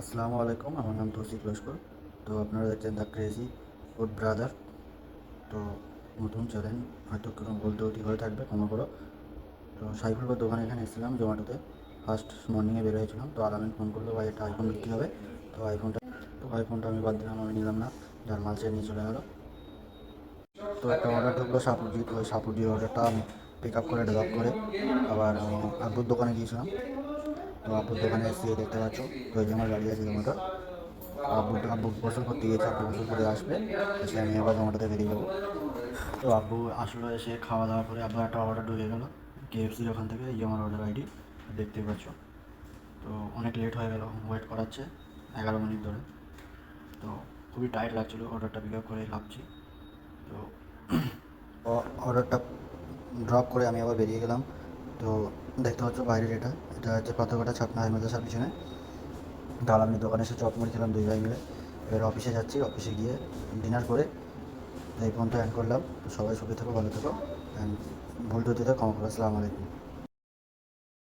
আসসালামু আলাইকুম, আমার নাম তৌসিফ লস্কর। তো আপনারা দেখছেন দ্য ক্রেজি ফুড ব্রাদার। তো নতুন চ্যানেল, হয়তো কোনো বলতে উঠি হয়ে থাকবে, ক্ষমা করো। তো সাইফুলের দোকানে এখানে এসেছিলাম জোম্যাটোতে। ফার্স্ট মর্নিংয়ে বের হয়েছিলাম, তো আলামিন ফোন করলো, ভাই একটা আইফোন বিক্রি হবে। তো আইফোনটা আমি বাদ দিলাম, আমি নিলাম না, যার মাল সে নিয়ে চলে গেলো। তো একটা অর্ডার ঢুকলো সাপুরজিৎ, ওই সাপুরজির অর্ডারটা আমি পিক আপ করে ড্রপ করে আবার আমি আব্বুর দোকানে গিয়েছিলাম। তো আব্বুর দোকানে এসে দেখতে পাচ্ছ, তো এই যে আমার গাড়ি আছে জোম্যাটো। আব্বু গোসল করতে গিয়েছে, আব্বু গোসল করে আসবে, এসে আমি আবার জোম্যাটোতে বেরিয়ে যাবো। তো আব্বু আসলো, এসে খাওয়া দাওয়া করে আব্বু একটা অর্ডার ঢুকে গেলো কেএফসির ওখান থেকে। এই যে আমার অর্ডার আইডি দেখতেই পাচ্ছ। তো অনেক লেট হয়ে গেল, ওয়েট করাচ্ছে 11 মিনিট ধরে। তো খুবই টাইট লাগছিলো, অর্ডারটা পিক আপ করে লাভছি। তো অর্ডারটা ড্রপ করে আমি আবার বেরিয়ে গেলাম। তো দেখতে পাচ্ছ বাইরের এটা এটা হচ্ছে পাথরঘাটা ছাপনা হাই মাদ্রাসার পিছনে। দালামির দোকানে এসে চপ মুড়ি খেলাম দুই ভাই মিলে। এবার অফিসে যাচ্ছি, অফিসে গিয়ে ডিনার করে এই ফোনটা অ্যান্ড করলাম। তো সবাই সুখে থেকো, ভালো থেকো, অ্যান্ড ভুল ত্রুটিতে ক্ষমা করো। আসসালামু আলাইকুম।